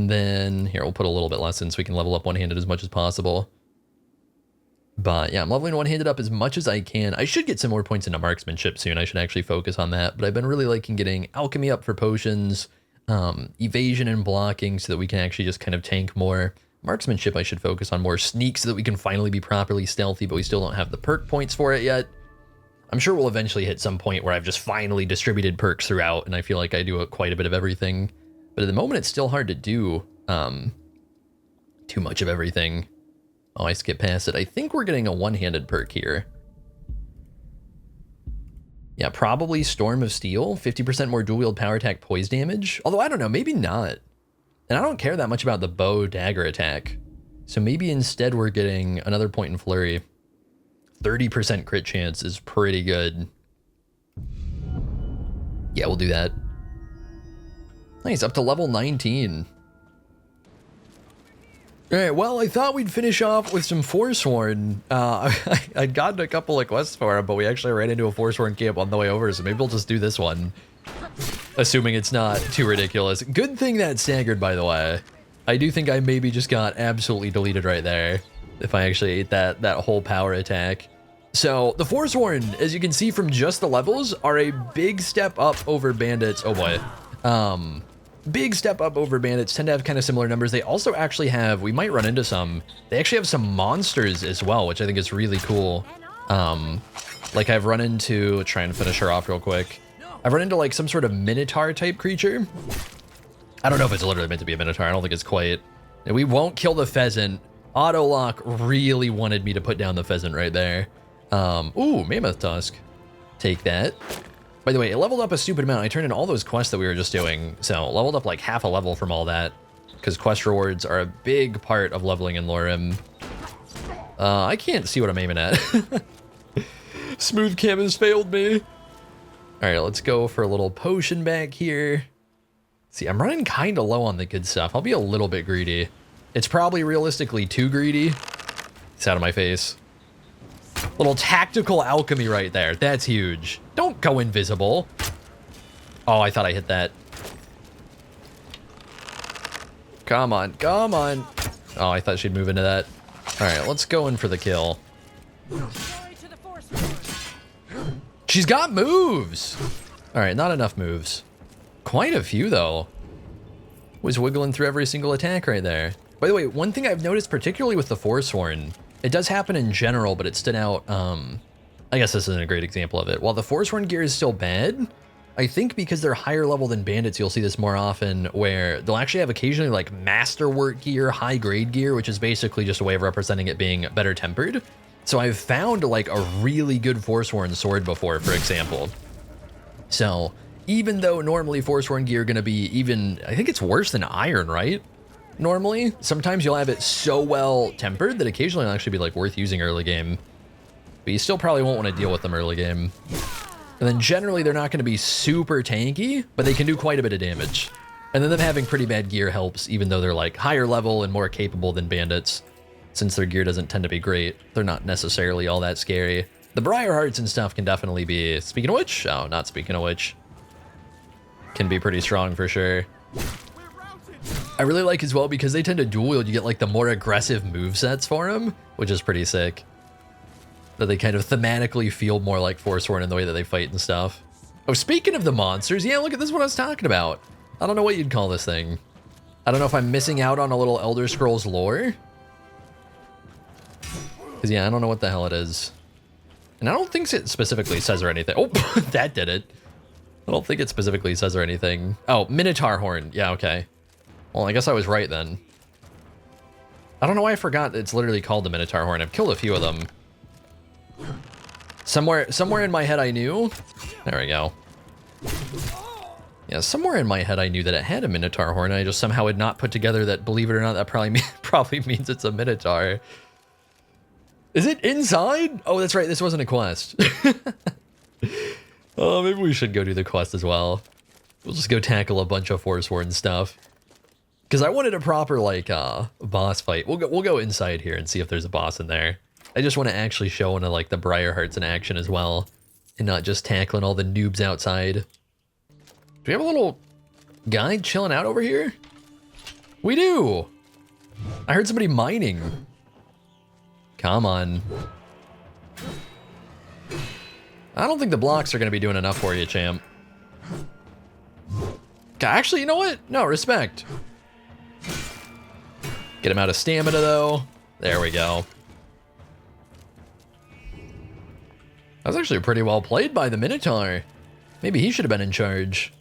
then, here, we'll put a little bit less in so we can level up one-handed as much as possible. But yeah, I'm leveling one-handed up as much as I can. I should get some more points into marksmanship soon. I should actually focus on that. But I've been really liking getting alchemy up for potions, evasion and blocking so that we can actually just kind of tank more. Marksmanship I should focus on more. Sneak so that we can finally be properly stealthy, but we still don't have the perk points for it yet. I'm sure we'll eventually hit some point where I've just finally distributed perks throughout, and I feel like I do quite a bit of everything. But at the moment, it's still hard to do too much of everything. Oh, I skipped past it. I think we're getting a one-handed perk here. Yeah, probably Storm of Steel. 50% more dual-wield power attack poise damage. Although, I don't know, maybe not. And I don't care that much about the bow dagger attack. So maybe instead we're getting another point in flurry. 30% crit chance is pretty good. Yeah, we'll do that. Nice, up to level 19. Alright, well, I thought we'd finish off with some Forsworn. I'd gotten a couple of quests for it, but we actually ran into a Forsworn camp on the way over, so maybe we'll just do this one. Assuming it's not too ridiculous. Good thing that staggered, by the way. I do think I maybe just got absolutely deleted right there if I actually ate that whole power attack. So, the Forsworn, as you can see from just the levels, are a big step up over Bandits. Oh boy. Big step up over Bandits, tend to have kind of similar numbers. They also actually have, we might run into some, they actually have some monsters as well, which I think is really cool. Like I've run into, try and finish her off real quick. I've run into like some sort of Minotaur type creature. I don't know if it's literally meant to be a Minotaur. I don't think it's quite. And we won't kill the pheasant. Autolock really wanted me to put down the pheasant right there. Ooh, Mammoth Tusk. Take that. By the way, it leveled up a stupid amount. I turned in all those quests that we were just doing, so leveled up like half a level from all that, because quest rewards are a big part of leveling in LoreRim. I can't see what I'm aiming at. Smooth cam has failed me. All right, let's go for a little potion back here. See, I'm running kind of low on the good stuff. I'll be a little bit greedy. It's probably realistically too greedy. It's out of my face. Little tactical alchemy right there. That's huge. Don't go invisible. Oh, I thought I hit that. Come on, come on. Oh, I thought she'd move into that. All right, let's go in for the kill. She's got moves. All right, not enough moves. Quite a few, though. Was wiggling through every single attack right there. By the way, one thing I've noticed, particularly with the Forsworn, it does happen in general, but it stood out. I guess this isn't a great example of it. While the Forsworn gear is still bad, I think because they're higher level than bandits, you'll see this more often, where they'll actually have occasionally like masterwork gear, high grade gear, which is basically just a way of representing it being better tempered. So I've found like a really good Forsworn sword before, for example. So even though normally Forsworn gear gonna be even, I think it's worse than iron, right? Normally, sometimes you'll have it so well tempered that occasionally it'll actually be like worth using early game. But you still probably won't want to deal with them early game. And then generally they're not going to be super tanky, but they can do quite a bit of damage. And then them having pretty bad gear helps, even though they're like higher level and more capable than bandits. Since their gear doesn't tend to be great, they're not necessarily all that scary. The Briar Hearts and stuff can definitely be, speaking of which, oh, not speaking of which, can be pretty strong for sure. I really like as well because they tend to dual wield, you get like the more aggressive movesets for them, which is pretty sick. That they kind of thematically feel more like Forsworn in the way that they fight and stuff. Oh, speaking of the monsters, yeah, look at this is what I was talking about. I don't know what you'd call this thing. I don't know if I'm missing out on a little Elder Scrolls lore. Because yeah, I don't know what the hell it is. And I don't think it specifically says or anything. Oh, that did it. I don't think it specifically says or anything. Oh, Minotaur Horn. Yeah, okay. Well, I guess I was right then. I don't know why I forgot it's literally called the Minotaur Horn. I've killed a few of them. Somewhere in my head I knew. There we go. Yeah, somewhere in my head I knew that it had a Minotaur Horn. I just somehow had not put together that, believe it or not, that probably means it's a Minotaur. Is it inside? Oh, that's right. This wasn't a quest. Oh, maybe we should go do the quest as well. We'll just go tackle a bunch of Forsworn stuff. Because I wanted a proper, like, boss fight. We'll go inside here and see if there's a boss in there. I just want to actually show one of, like, the Briar Hearts in action as well. And not just tackling all the noobs outside. Do we have a little guy chilling out over here? We do! I heard somebody mining. Come on. I don't think the blocks are going to be doing enough for you, champ. Actually, you know what? No, respect. Get him out of stamina, though. There we go. That was actually pretty well played by the Minotaur. Maybe he should have been in charge.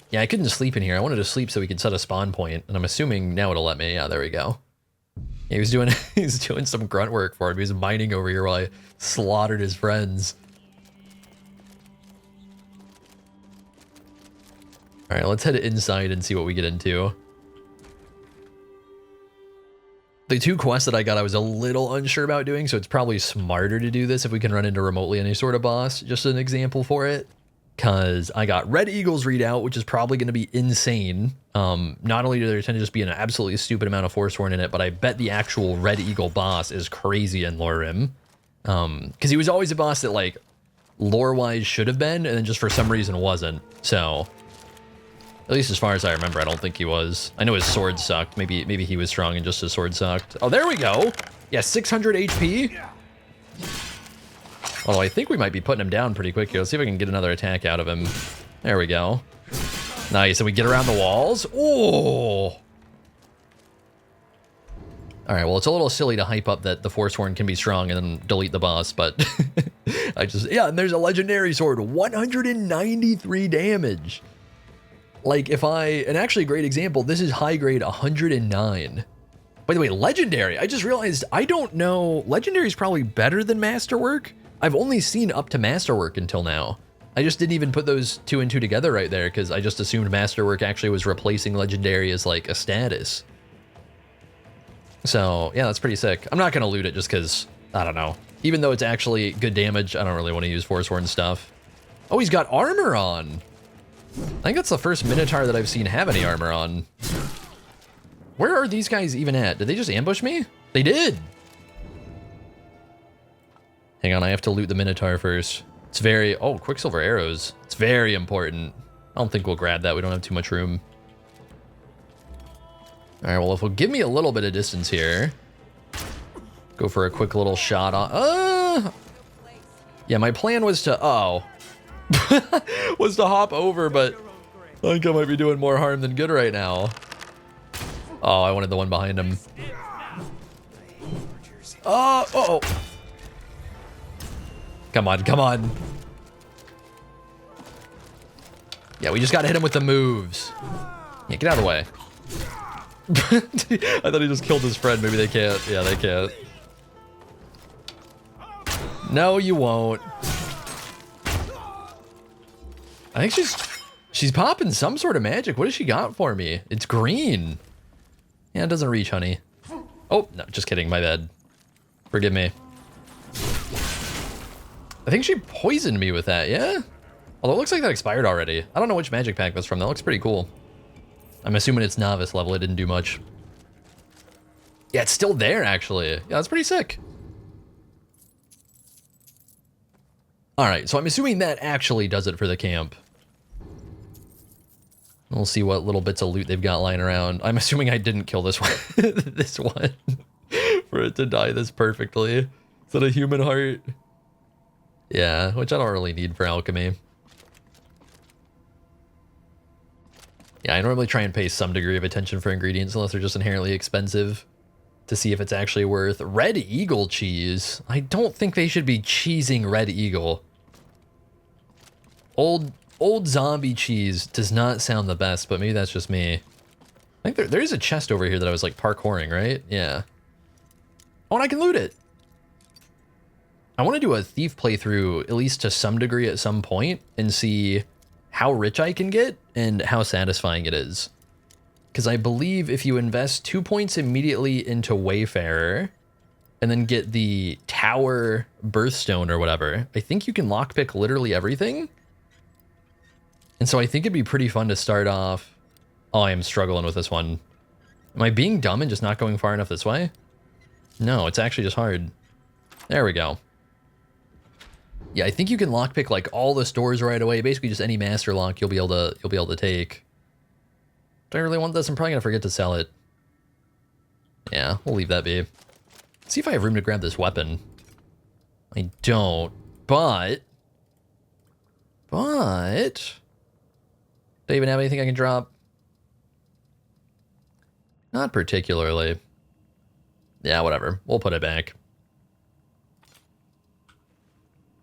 Yeah, I couldn't sleep in here. I wanted to sleep so we could set a spawn point, and I'm assuming now it'll let me. Yeah, there we go. Yeah, he was doing some grunt work for him. He was mining over here while I slaughtered his friends. All right, let's head inside and see what we get into. The two quests that I got, I was a little unsure about doing, so it's probably smarter to do this if we can run into remotely any sort of boss. Just an example for it. Because I got Red Eagle's readout, which is probably going to be insane. Not only do there tend to just be an absolutely stupid amount of Forsworn in it, but I bet the actual Red Eagle boss is crazy in LoreRim. Because he was always a boss that, like, lore-wise should have been, and then just for some reason wasn't. So, at least as far as I remember, I don't think he was. I know his sword sucked. Maybe he was strong and just his sword sucked. Oh, there we go. Yeah, 600 HP. Although I think we might be putting him down pretty quick here. Let's see if I can get another attack out of him. There we go. Nice, and we get around the walls. Oh! Alright, well, it's a little silly to hype up that the Forsworn can be strong and then delete the boss, but... yeah, and there's a legendary sword. 193 damage. Like, and actually a great example, this is high grade 109. By the way, legendary, I just realized, I don't know, legendary is probably better than masterwork. I've only seen up to masterwork until now. I just didn't even put those two and two together right there because I just assumed Masterwork actually was replacing Legendary as like a status. So yeah, that's pretty sick. I'm not gonna loot it just because, I don't know. Even though it's actually good damage, I don't really want to use Forsworn stuff. Oh, he's got armor on. I think that's the first Minotaur that I've seen have any armor on. Where are these guys even at? Did they just ambush me? They did. Hang on, I have to loot the Minotaur first. It's very, oh, Quicksilver arrows. It's very important. I don't think we'll grab that. We don't have too much room. All right, well, if it'll give me a little bit of distance here, go for a quick little shot on, yeah, my plan was to, was to hop over, but I think I might be doing more harm than good right now. Oh, I wanted the one behind him. Uh-oh. Come on, come on. Yeah, we just gotta hit him with the moves. Yeah, get out of the way. I thought he just killed his friend. Maybe they can't. Yeah, they can't. No, you won't. I think she's popping some sort of magic. What has she got for me? It's green. Yeah, it doesn't reach, honey. Oh, no, just kidding. My bad. Forgive me. I think she poisoned me with that, yeah? Although it looks like that expired already. I don't know which magic pack that's from. That looks pretty cool. I'm assuming it's novice level. It didn't do much. Yeah, it's still there, actually. Yeah, that's pretty sick. All right, so I'm assuming that actually does it for the camp. We'll see what little bits of loot they've got lying around. I'm assuming I didn't kill this one, this one for it to die this perfectly. Is that a human heart? Yeah, which I don't really need for alchemy. Yeah, I normally try and pay some degree of attention for ingredients unless they're just inherently expensive to see if it's actually worth. Red Eagle cheese. I don't think they should be cheesing Red Eagle. Old zombie cheese does not sound the best, but maybe that's just me. I think there is a chest over here that I was like parkouring, right? Yeah. Oh, and I can loot it. I want to do a thief playthrough, at least to some degree at some point, and see how rich I can get and how satisfying it is. Because I believe if you invest 2 points immediately into Wayfarer and then get the Tower Birthstone or whatever, I think you can lockpick literally everything. And so I think it'd be pretty fun to start off. Oh, I am struggling with this one. Am I being dumb and just not going far enough this way? No, it's actually just hard. There we go. Yeah, I think you can lockpick like all the stores right away. Basically, just any master lock you'll be able to take. Do I really want this? I'm probably gonna forget to sell it. Yeah, we'll leave that be. Let's see if I have room to grab this weapon. I don't, but do I even have anything I can drop? Not particularly. Yeah, whatever. We'll put it back.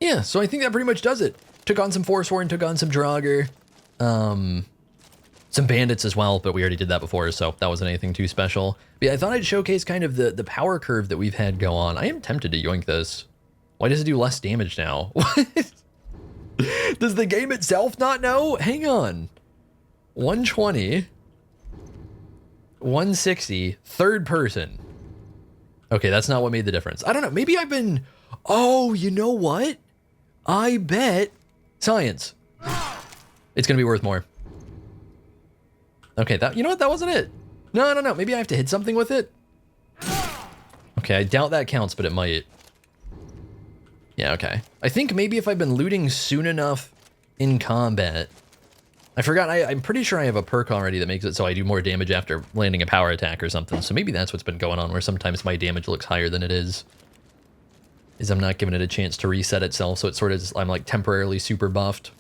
Yeah, so I think that pretty much does it. Took on some Forsworn, took on some Draugr, some Bandits as well, but we already did that before, so that wasn't anything too special. But yeah, I thought I'd showcase kind of the power curve that we've had go on. I am tempted to yoink this. Why does it do less damage now? What? Does the game itself not know? Hang on. 120, 160, third person. Okay, that's not what made the difference. I don't know. Maybe I've been... Oh, you know what? I bet science. It's going to be worth more. Okay, you know what? That wasn't it. No. Maybe I have to hit something with it. Okay, I doubt that counts, but it might. Yeah, okay. I think maybe if I've been looting soon enough in combat. I forgot, I'm pretty sure I have a perk already that makes it so I do more damage after landing a power attack or something. So maybe that's what's been going on, where sometimes my damage looks higher than it is I'm not giving it a chance to reset itself, so it's sort of, I'm like temporarily super buffed.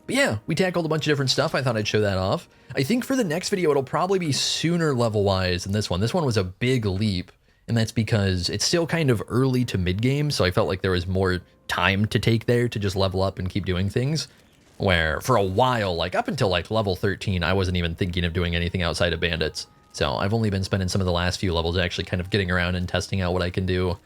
But yeah, we tackled a bunch of different stuff. I thought I'd show that off. I think for the next video, it'll probably be sooner level-wise than this one. This one was a big leap, and that's because it's still kind of early to mid-game, so I felt like there was more time to take there to just level up and keep doing things. Where for a while, like up until like level 13, I wasn't even thinking of doing anything outside of Bandits. So I've only been spending some of the last few levels actually kind of getting around and testing out what I can do.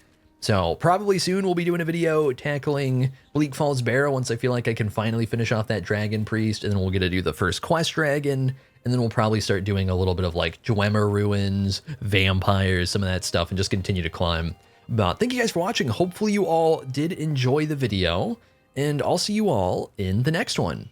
So probably soon we'll be doing a video tackling Bleak Falls Barrow once I feel like I can finally finish off that Dragon Priest, and then we'll get to do the first quest dragon, and then we'll probably start doing a little bit of like Dwemer Ruins, vampires, some of that stuff, and just continue to climb. But thank you guys for watching. Hopefully you all did enjoy the video, and I'll see you all in the next one.